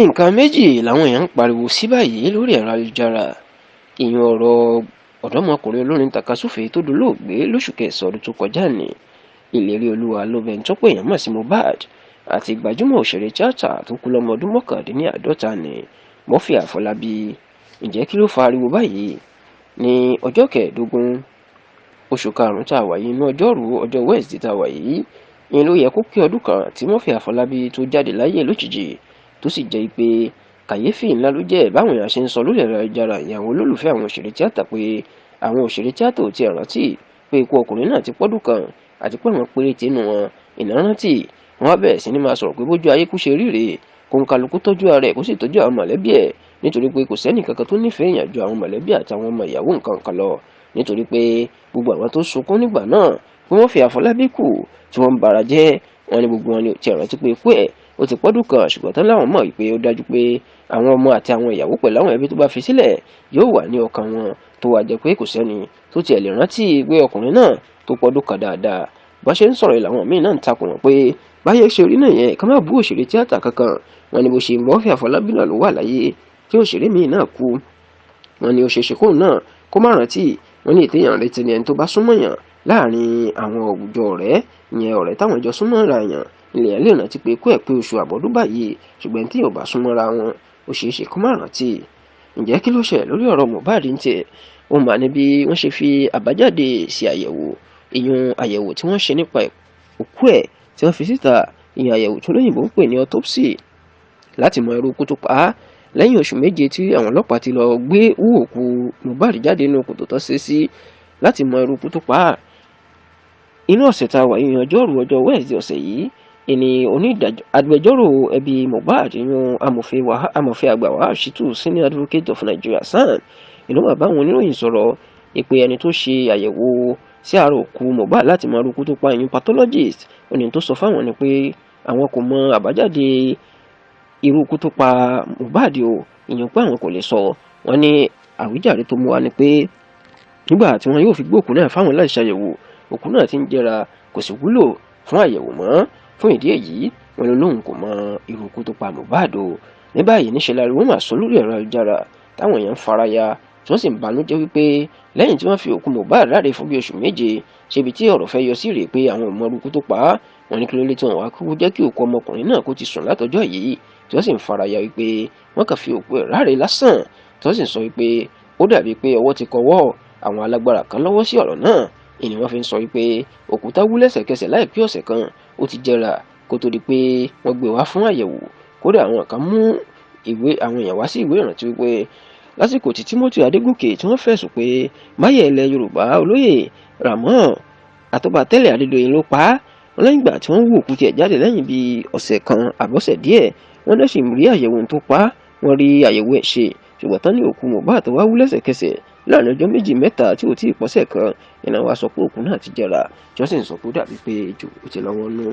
nǹkan méjì làwọn èèyàn ń pariwo sí báyìí lórí ẹ̀rọ ayélujára. ìyẹn ọ̀rọ̀ ọ̀dọ́mọkùnrin olórin takasúfèé tó dolóògbé lóṣù kẹsàn-án ọdún tó kọjá ní Ìléríolúwa lóbẹni tó pé èèyàn mọ̀ sí Mohbad àti gbajúmọ̀ òṣèré tíátà tó kú lọ́mọ ọdún 49 ní Murphy Àfọlábí. ǹjẹ́ kí ló fa ariwo báyìí? ní ọjọ́ 15 oṣù karùn-ún tá a wà yìí, inú ọjọ́ Wednesday tá a wà yìí, ìyẹn ló yẹ kó pé ọdún kan tí Murphy Àfọlábí tó jáde láyé lójijì, tó sì jẹ́ pé kàyéfì ńlá ló jẹ́ báwọn èèyàn ṣe ń sọ lórí ẹ̀rọ ayélujára ìyẹn àwọn olólùfẹ́ àwọn òṣèré tíátà pé àwọn òṣèré tíátà ò tiẹ̀ rántí pé ikú ọkùnrin náà ti pọ́dún kan àti pé àwọn péréte nínú wọn ìná rántí. wọ́n á bẹ̀rẹ̀ sí ní máa sọ̀rọ̀ pé bójú ayé kú ṣe ríre kó ń kálukú tọ́jú ara ẹ̀ kó sì tọ́jú àwọn mọ̀lẹ́bí ẹ̀, nítorí pé kò sẹ́nì kankan tó nífẹ̀ẹ́ èèyàn ju àwọn mọ̀lẹ́bí àtàwọn ọmọ ìyàwó nǹkan kan lọ, nítorí pé gbogbo àwọn tó sunkún nígbà náà pé wọ́n fi Àfọlábí kù tí wọ́n ń bara jẹ́, wọn ni gbogbo wọn ni ò tiẹ̀ rántí pé ikú ẹ̀ ó ti pọ́dún kan, ṣùgbọ́n tán láwọn mọ̀ pé ó dájú pé àwọn ọmọ àti àwọn ìyàwó pẹ̀lú àwọn ẹbí tó bá fi sílẹ̀ yóò wà ní ọkàn wọn, tó wá jẹ́ pé kò sẹ́ni tó tiẹ̀ lè rántí pé ọkùnrin náà tó pọ́dún kan dáadáa. bá ṣe ń sọ̀rọ̀ ìlànà míì náà ń takùn wọn pé báyẹ̀ ṣe rí náà yẹn ká má bú òṣèré tíátà kankan. wọn ni bó ṣe Murphy Àfọlábí náà ló wà láyé tí òṣèré míì náà kú, wọn ni ó ṣe ṣe kóun náà kó má rántí. wọn ní ìtẹ̀yàn retí ni ẹni tó bá súnmọ́ yàn láàrin àwọn àwùjọ ọ̀rẹ́, ìyẹn ọ̀rẹ́ táwọn ìjọ súnmọ́ ra yàn ilẹ̀ lè rántí pé kó ẹ̀ pé oṣù àbọ̀dún báyìí, ṣùgbọ́n tí yóò bá súnmọ́ra wọn ó ṣeé ṣe kó má rántí. ǹjẹ́ kí ló ṣẹlẹ̀ lórí ọ̀rọ̀ Mohbad ń tiẹ̀? ó mà ní bí wọ́n ṣe fi àbájáde sí àyẹ̀wò, ìyẹn àyẹ̀wò tí wọ́n ṣe nípa òkú ẹ̀ tí wọ́n fi síta, ìyẹn àyẹ̀wò tí olóyìnbó ń pè ní autopsy, láti mọ irú ikú tó pa á lẹ́yìn oṣù méje tí àwọn ọlọ́pàá ti lọ gbé òkú Mohbad jáde nínú kòtò tó ṣe sí láti mọ irú ikú tó pa á. inú ọ̀sẹ̀ tá a wà yìí, ọjọ́ Wednesday ọ̀sẹ̀ yìí, ìní agbẹjọ́rò ẹbí Mohbad ìyẹn amòfin àgbà Wahab Shittu Senior Advocate of Nigeria SAN ìlú wà báwọn oníròyìn sọ̀rọ̀ ìpè ẹni tó ṣe àyẹ̀wò sí àárò òkú Mohbad láti mọ irú ikú tó pa ìyẹn pathologist, òní tó sọ fáwọn ni pé àwọn kò mọ àbájáde irú ikú tó pa Mohbad o, ìyẹn pé àwọn kò lè sọ. wọ́n ní àwíjàre tó mú wa ni pé nígbà tí wọ́n yóò fi gbé òkú náà fáwọn láti ṣàyẹ̀wò, òkú náà ti ń jẹrà kò sì wúlò fún àyẹ̀wò mọ́. fún ìdí èyí wọ́n ní lóhùn kò mọ irú ikú tó pa Mohbad o. ní báyìí níṣẹ́ la rí wọ́n máa sọ lórí ẹ̀rọ ayélujára táwọn èèyàn ń faraya tí wọ́n sì ń banújẹ́ wípé lẹ́yìn tí wọ́n fi òkú Mohbad láre fún bí oṣù méje, ṣebi tí ọ̀rọ̀ fẹ́ yọ sí rèé pé àwọn ò mọ irú ikú tó pa á. wọ́n ní kí ló lè tí wọ́n wá kúkú jẹ́ kí òkú ọmọkùnrin náà kó ti sùn látọjọ́ yìí, tí wọ́n sì ń faraya wípé wọ́n kàn fi òkú ẹ̀ láre lásán, tí wọ́n sì ń sọ wípé ó dàbí pé ọwọ́ ti kọwọ́ àwọn alágbára kan lọ́wọ́ sí ọ̀rọ̀ náà. ìní wọ́n fi ń sọ wípé òkúta wú lẹ́sẹ̀kẹsẹ̀ láìpẹ́ ọ̀sẹ̀ kan ó ti jẹrà kó tó di pé wọ́n gbé wá fún àyẹ̀wò. kódà àwọn kan mú àwọn èèyàn wá sí ìwé ìrántí wípé lásìkò tí Timothy Adégòkè tí wọ́n fẹ̀sùn pé máyẹ̀ ilẹ̀ Yorùbá olóyè Ramon Àtọ́bàtẹ́lẹ̀ Adédoyin ló pa á, wọ́n lẹ́yìn ìgbà tí wọ́n wú òkú tiẹ̀ jáde lẹ́yìn bíi ọ̀sẹ̀ kan àbọ̀sẹ̀ díẹ̀, wọ́n dẹ̀ sì rí àyẹ̀wò tó pa á, wọ́n rí àyẹ̀wò ẹ̀ ṣe, ṣùgbọ́n tán ní òkú Mohbad tó wá wú lẹ́sẹ̀kẹsẹ̀ láàrin ọjọ́ méjì mẹ́ta tí ò tí ì pọ́sẹ̀ kan, ìnáwó sọ pé òkú náà ti jẹrà, tí wọ́n sì ń sọ pé ó dàbí pé ejò ó ti lọ́wọ́ nú.